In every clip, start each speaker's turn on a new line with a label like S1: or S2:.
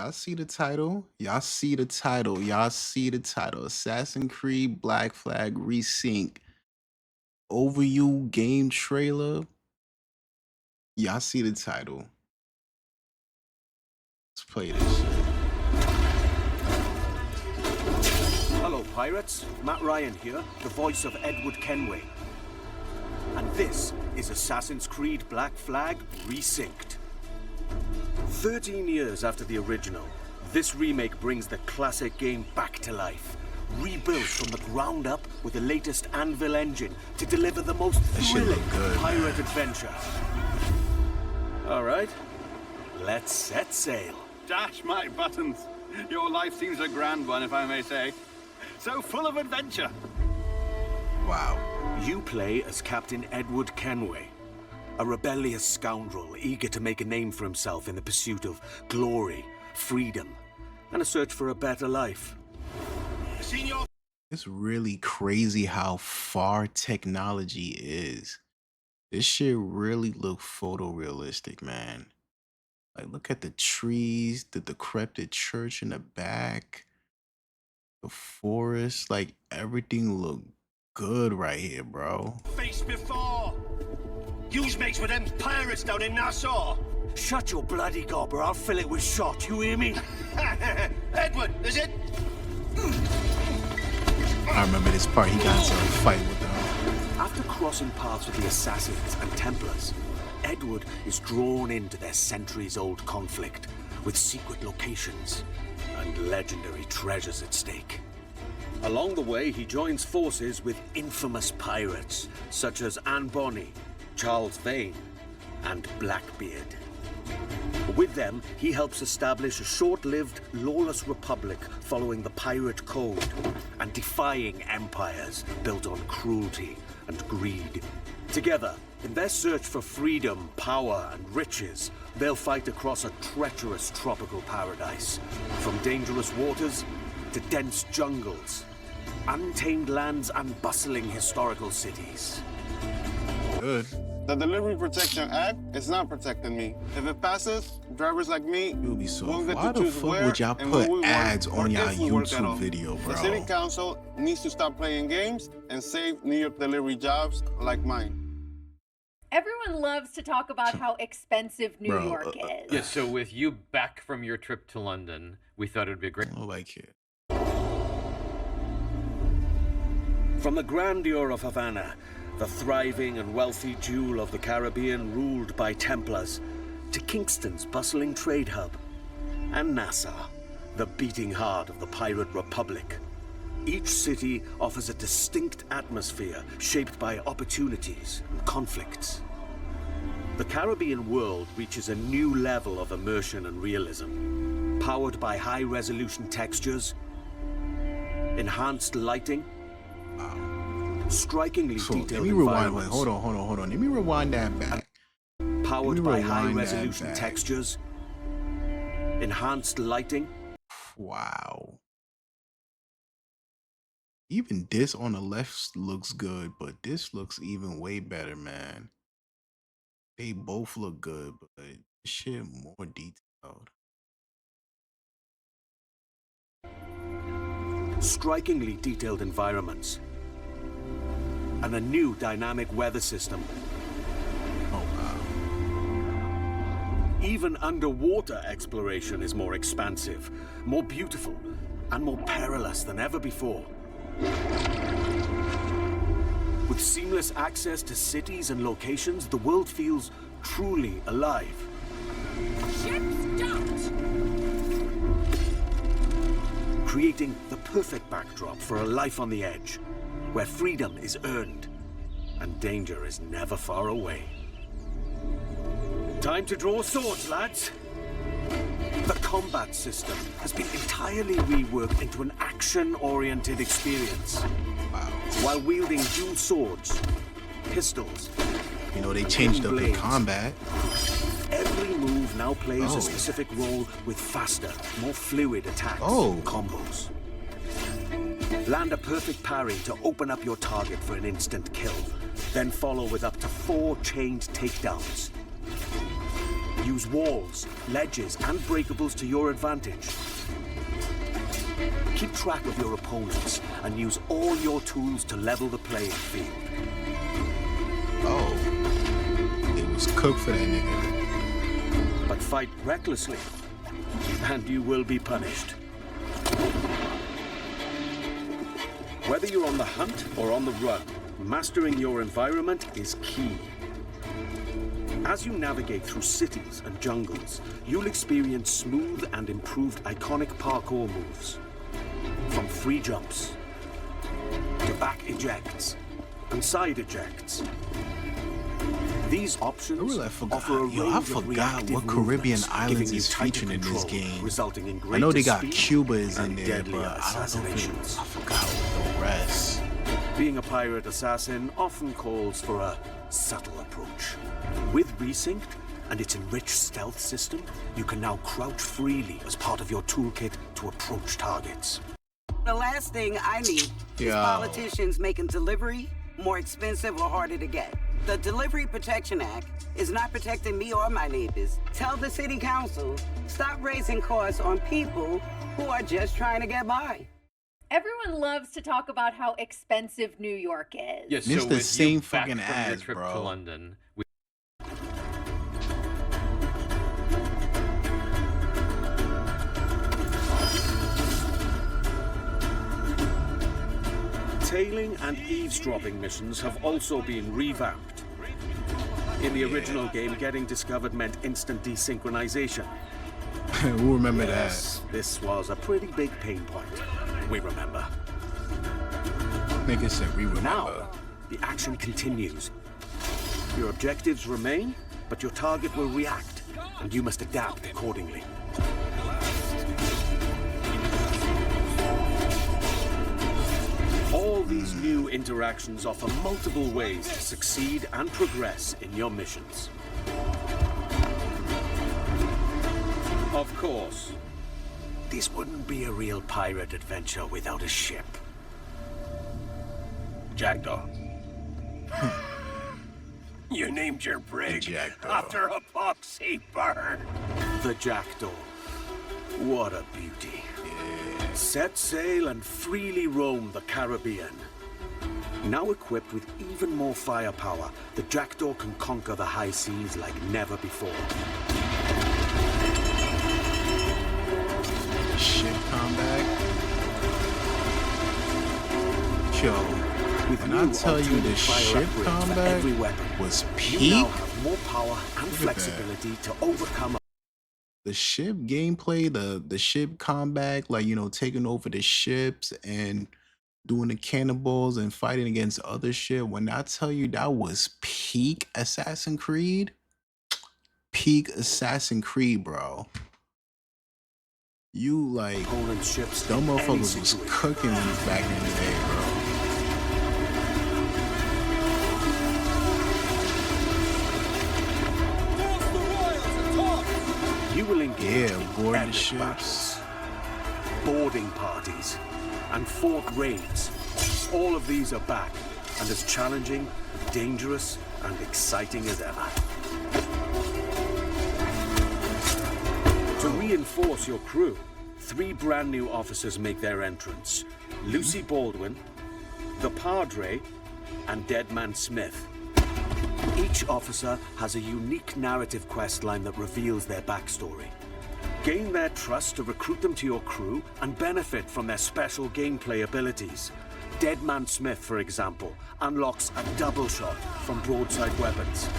S1: Y'all see the title? Y'all see the title? Y'all see the title? Assassin's Creed Black Flag Resync Overview Game Trailer. Y'all see the title? Let's play this shit.
S2: Hello, pirates. Matt Ryan here, the voice of Edward Kenway. And this is Assassin's Creed Black Flag Resynced. 13 years after the original, this remake brings the classic game back to life. Rebuilt from the ground up with the latest Anvil engine to deliver the most thrilling pirate adventure. All right, let's set sail.
S3: Dash my buttons. Your life seems a grand one, if I may say. So full of adventure.
S1: Wow.
S2: You play as Captain Edward Kenway, a rebellious scoundrel eager to make a name for himself in the pursuit of glory, freedom, and a search for a better life.
S3: Senior.
S1: It's really crazy how far technology is. This shit really look photorealistic, man. Like, look at the trees, the decrepit church in the back, the forest, like everything look good right here, bro.
S4: Face before. You's mates with them pirates down in Nassau.
S2: Shut your bloody gob or I'll fill it with shot, you hear me?
S4: Edward, is it?
S1: I remember this part, he got into a fight with them.
S2: After crossing paths with the Assassins and Templars, Edward is drawn into their centuries-old conflict with secret locations and legendary treasures at stake. Along the way, he joins forces with infamous pirates such as Anne Bonny, Charles Vane, and Blackbeard. With them, he helps establish a short-lived, lawless republic following the pirate code and defying empires built on cruelty and greed. Together, in their search for freedom, power, and riches, they'll fight across a treacherous tropical paradise, from dangerous waters to dense jungles, untamed lands, and bustling historical cities.
S1: Good.
S5: The Delivery Protection Act is not protecting me. If it passes, drivers like me
S1: Ubisoft,
S5: won't get
S1: why
S5: to
S1: the
S5: choose
S1: fuck
S5: where
S1: would y'all
S5: and when we
S1: put ads
S5: work,
S1: on
S5: or
S1: y'all
S5: if we work at all.
S1: YouTube video,
S5: The City
S1: bro?
S5: Council needs to stop playing games and save New York delivery jobs like mine.
S6: Everyone loves to talk about how expensive New
S1: Bro,
S6: York is.
S7: Yeah, so with you back from your trip to London, we thought it would be a great...
S1: I don't like it.
S2: From the grandeur of Havana, the thriving and wealthy jewel of the Caribbean ruled by Templars, to Kingston's bustling trade hub, and Nassau, the beating heart of the pirate republic. Each city offers a distinct atmosphere shaped by opportunities and conflicts. The Caribbean world reaches a new level of immersion and realism, powered by high-resolution textures, enhanced lighting, strikingly
S1: So let
S2: detailed
S1: me rewind. Wait,
S2: environments,
S1: hold on. Let me rewind that back.
S2: powered
S1: Let me
S2: by
S1: rewind that
S2: high-resolution
S1: back.
S2: textures, enhanced lighting.
S1: Wow. Even this on the left looks good, but this looks even way better, man. They both look good, but this shit more detailed.
S2: Strikingly detailed environments, and a new dynamic weather system.
S1: Oh wow.
S2: Even underwater exploration is more expansive, more beautiful, and more perilous than ever before. With seamless access to cities and locations, the world feels truly alive.
S6: Ships docked!
S2: Creating the perfect backdrop for a life on the edge, where freedom is earned and danger is never far away. Time to draw swords, lads. The combat system has been entirely reworked into an action-oriented experience.
S1: Wow.
S2: While wielding dual swords, pistols,
S1: You know, they changed up the
S2: blades.
S1: combat.
S2: every move now plays
S1: Oh.
S2: a specific role with faster, more fluid attacks
S1: Oh.
S2: and combos. Land a perfect parry to open up your target for an instant kill, then follow with up to 4 chained takedowns. Use walls, ledges, and breakables to your advantage. Keep track of your opponents and use all your tools to level the playing field.
S1: Oh. It was cooked for that nigga.
S2: But fight recklessly, and you will be punished. Whether you're on the hunt or on the run, mastering your environment is key. As you navigate through cities and jungles, you'll experience smooth and improved iconic parkour moves. From free jumps, to back ejects, and side ejects. These options offer a range
S1: I
S2: of
S1: forgot
S2: reactive
S1: what Caribbean
S2: movements,
S1: islands
S2: giving you
S1: is
S2: tighter
S1: featured in this
S2: control,
S1: game.
S2: resulting in
S1: I know they
S2: greater
S1: got
S2: speed
S1: Cuba is in
S2: and
S1: there,
S2: deadlier
S1: but I don't know if
S2: assassinations.
S1: I forgot the rest.
S2: Being a pirate assassin often calls for a subtle approach. With Resynced and its enriched stealth system, you can now crouch freely as part of your toolkit to approach targets.
S8: The last thing I need is politicians making delivery more expensive or harder to get. The Delivery Protection Act is not protecting me or my neighbors. Tell the city council, stop raising costs on people who are just trying to get by.
S6: Everyone loves to talk about how expensive New York is.
S7: Yes,
S1: It's
S7: so
S1: the
S7: with
S1: same
S7: you back
S1: fucking
S7: from your
S1: ads,
S7: trip
S1: bro.
S7: to London,
S2: Tailing and eavesdropping missions have also been revamped. In the original game, getting discovered meant instant desynchronization.
S1: We'll remember
S2: Yes, this was a pretty big pain point. We remember.
S1: that. Nigga said we remember.
S2: Now, the action continues. Your objectives remain, but your target will react, and you must adapt accordingly. All these new interactions offer multiple ways to succeed and progress in your missions. Of course, this wouldn't be a real pirate adventure without a ship.
S4: Jackdaw. You named your brig
S1: Jackdaw.
S4: after a poxy bird.
S2: The Jackdaw. What a beauty. Set sail and freely roam the Caribbean. Now equipped with even more firepower, the Jackdaw can conquer the high seas like never before.
S1: Ship combat. Yo,
S2: With
S1: when I
S2: new
S1: tell you the
S2: alternate fire
S1: ship
S2: upgrades for
S1: combat
S2: every weapon,
S1: was
S2: you
S1: peak,
S2: now have more power and
S1: Look at that.
S2: flexibility to overcome.
S1: the ship gameplay, the ship combat, like, you know, taking over the ships and doing the cannonballs and fighting against other shit. When I tell you that was peak Assassin's Creed, bro. You like
S2: Opponent ships
S1: them
S2: in any
S1: motherfuckers was
S2: situation.
S1: cooking back in the day, bro.
S2: You will engage
S1: Yeah,
S2: in
S1: boarding
S2: epic
S1: ships.
S2: battles, boarding parties, and fort raids. All of these are back and as challenging, dangerous, and exciting as ever. To reinforce your crew, 3 brand new officers make their entrance. Lucy Baldwin, the Padre, and Deadman Smith. Each officer has a unique narrative questline that reveals their backstory. Gain their trust to recruit them to your crew and benefit from their special gameplay abilities. Deadman Smith, for example, unlocks a double shot from broadside weapons.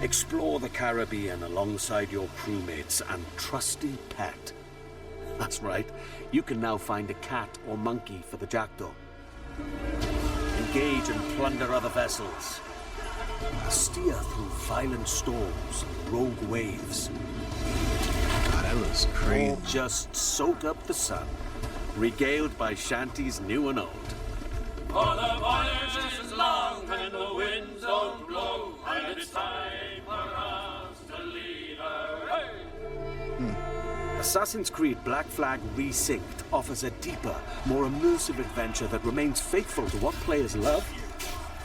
S2: Explore the Caribbean alongside your crewmates and trusty pet. That's right, you can now find a cat or monkey for the Jackdaw. Engage and plunder other vessels. Steer through violent storms and rogue waves.
S1: God, that looks crazy.
S2: Or just soak up the sun, regaled by shanties new and old.
S9: For the voyage is long and the winds don't blow, and it's time for us to leave her. Hey!
S2: A Assassin's Creed Black Flag Resynced offers a deeper, more immersive adventure that remains faithful to what players love,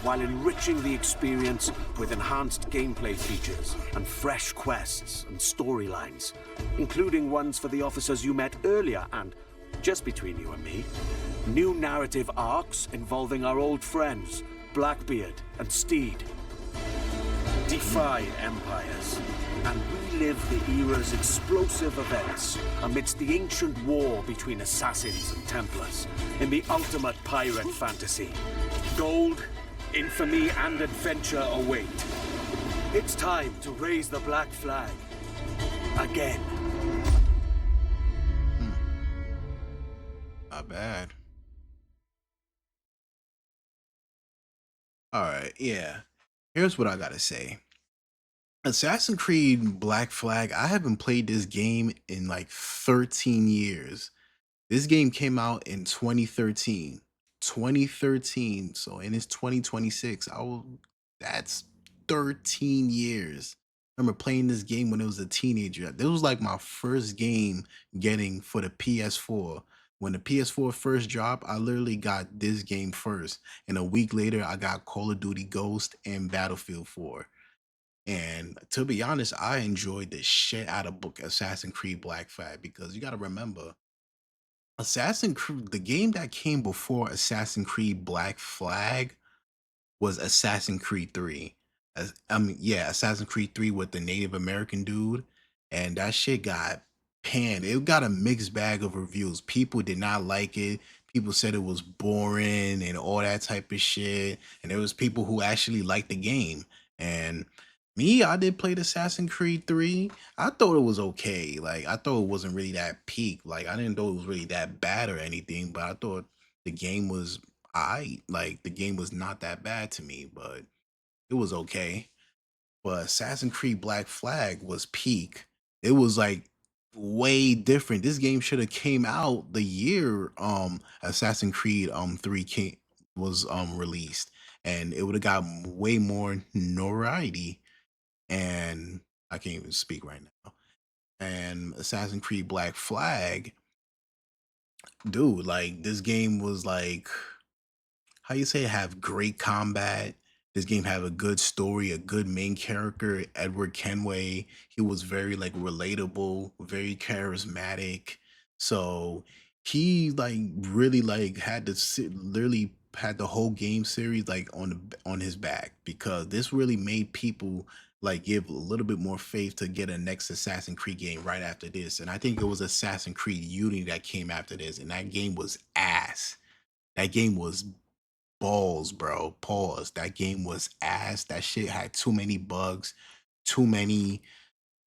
S2: while enriching the experience with enhanced gameplay features and fresh quests and storylines, including ones for the officers you met earlier and, just between you and me, new narrative arcs involving our old friends, Blackbeard and Steed. Defy empires and relive the era's explosive events amidst the ancient war between assassins and Templars in the ultimate pirate fantasy. Gold, infamy, and adventure await. It's time to raise the black flag again.
S1: Not bad. All right, yeah. Here's what I gotta say. Assassin's Creed Black Flag, I haven't played this game in like 13 years. This game came out in 2013. 2013. So and it's 2026. That's 13 years. I remember playing this game when I was a teenager. This was like my first game getting for the PS4. When the PS4 first dropped, I literally got this game first. And a week later, I got Call of Duty Ghost and Battlefield 4. And to be honest, I enjoyed the shit out of book Assassin's Creed Black Flag because you got to remember Assassin's Creed, the game that came before Assassin's Creed Black Flag was Assassin's Creed 3. Yeah, Assassin's Creed 3 with the Native American dude. And that shit got panned. It got a mixed bag of reviews. People did not like it. People said it was boring and all that type of shit. And there was people who actually liked the game. And me, I did play the Assassin's Creed 3. I thought it was okay. Like I thought it wasn't really that peak. Like I didn't know it was really that bad or anything, but I thought the game was like the game was not that bad to me, but it was okay. But Assassin's Creed Black Flag was peak. It was like way different. This game should have came out the year Assassin's Creed 3 came was released, and it would have got way more notoriety. And I can't even speak right now. And Assassin's Creed Black Flag, dude, like this game was like how you say have great combat. This game have a good story, a good main character, Edward Kenway. He was very like relatable, very charismatic. So he like really like had to sit, literally had the whole game series like on his back because this really made people like give a little bit more faith to get a next Assassin's Creed game right after this. And I think it was Assassin's Creed Unity that came after this, and that game was ass. That game was balls, bro. Pause. That game was ass. That shit had too many bugs, too many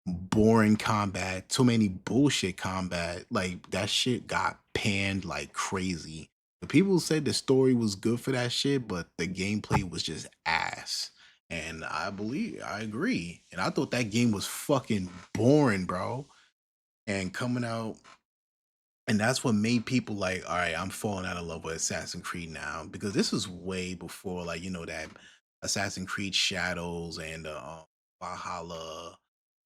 S1: boring combat, too many bullshit combat. Like that shit got panned like crazy. The people said the story was good for that shit, but the gameplay was just ass. And I agree. And I thought that game was fucking boring, bro. And coming out and that's what made people like, all right, I'm falling out of love with Assassin's Creed now because this was way before, like that Assassin's Creed Shadows and Valhalla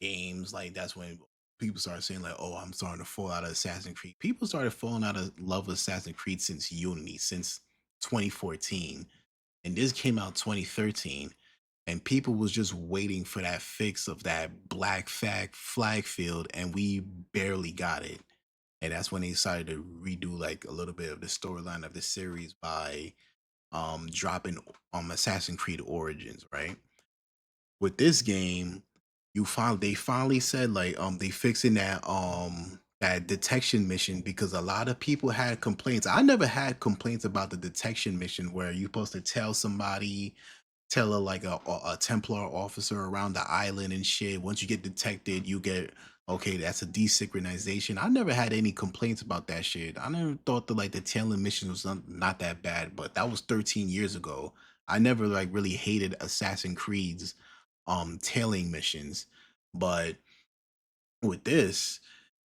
S1: games. Like that's when people started saying like, oh, I'm starting to fall out of Assassin's Creed. People started falling out of love with Assassin's Creed since Unity, since 2014, and this came out 2013. And people was just waiting for that fix of that flag field, and we barely got it. And that's when they decided to redo like a little bit of the storyline of the series by dropping Assassin's Creed Origins, right? With this game, they finally said like they fixing that detection mission because a lot of people had complaints. I never had complaints about the detection mission where you're supposed to tell like a Templar officer around the island and shit. Once you get detected, you get okay. That's a desynchronization. I never had any complaints about that shit. I never thought that like the tailing mission was not that bad, but that was 13 years ago. I never like really hated Assassin's Creed's tailing missions, but with this,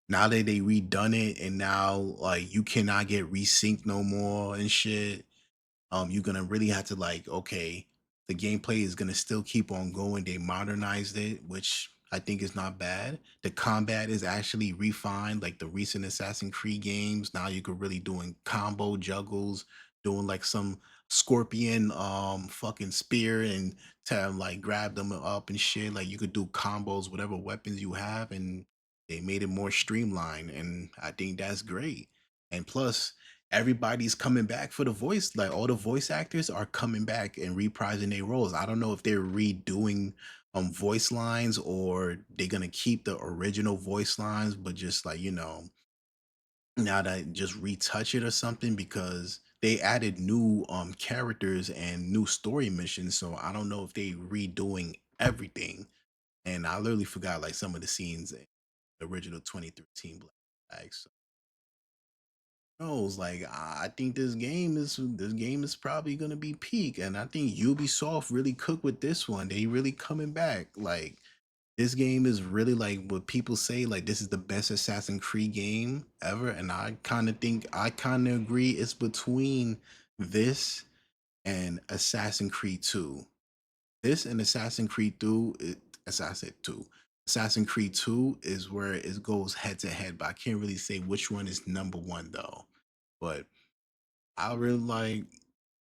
S1: now that they redone it and now like you cannot get resynced no more and shit, you're gonna really have to like, okay, the gameplay is gonna still keep on going. They modernized it, which I think it's not bad. The combat is actually refined, like the recent Assassin's Creed games. Now you could really doing combo juggles, doing like some scorpion fucking spear and to like grab them up and shit. Like you could do combos, whatever weapons you have, and they made it more streamlined. And I think that's great. And plus, everybody's coming back for the voice. Like all the voice actors are coming back and reprising their roles. I don't know if they're redoing voice lines or they're gonna keep the original voice lines, but just like, now that just retouch it or something because they added new characters and new story missions. So I don't know if they redoing everything. And I literally forgot like some of the scenes in the original 2013 Black Flag. So knows like I think this game is probably gonna be peak, and I think Ubisoft really cooked with this one. They really coming back. Like this game is really like what people say, like this is the best Assassin's Creed game ever, and I kind of agree. It's between this and Assassin's Creed 2. This and Assassin 2. Assassin's Creed 2 is where it goes head to head, but I can't really say which one is number one though. But I really like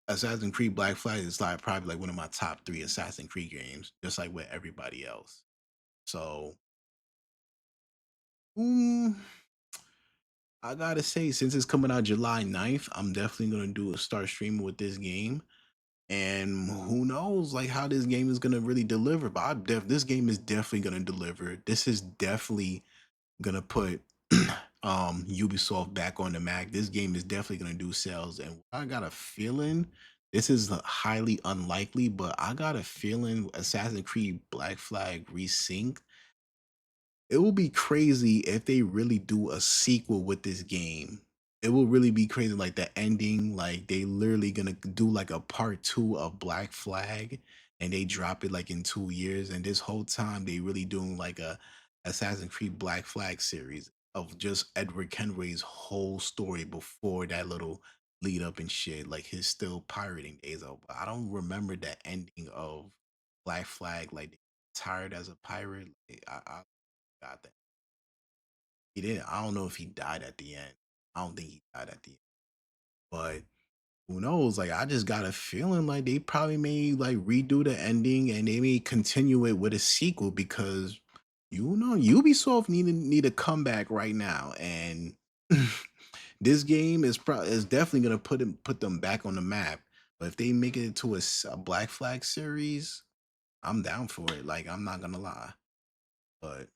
S1: Assassin's Creed Black Flag is like probably like one of my top three Assassin's Creed games, just like with everybody else. So mm, I gotta say, since it's coming out July 9th, I'm definitely gonna do a start streaming with this game. And who knows like how this game is gonna really deliver. But this game is definitely gonna deliver. This is definitely gonna put Ubisoft back on the map. This game is definitely gonna do sales, and I got a feeling this is highly unlikely, but I got a feeling Assassin's Creed Black Flag Resynced, it will be crazy if they really do a sequel with this game. It will really be crazy, like the ending, like they literally gonna do like a part two of Black Flag, and they drop it like in 2 years. And this whole time they really doing like a Assassin's Creed Black Flag series of just Edward Kenway's whole story before that little lead up and shit, like his still pirating days. I don't remember the ending of Black Flag, like tired as a pirate. Like, I got that. He didn't. I don't know if he died at the end. I don't think he died at the end. But who knows? Like I just got a feeling like they probably may like redo the ending and they may continue it with a sequel because Ubisoft need a comeback right now. And this game is definitely gonna put them back on the map. But if they make it into a Black Flag series, I'm down for it. Like I'm not gonna lie. But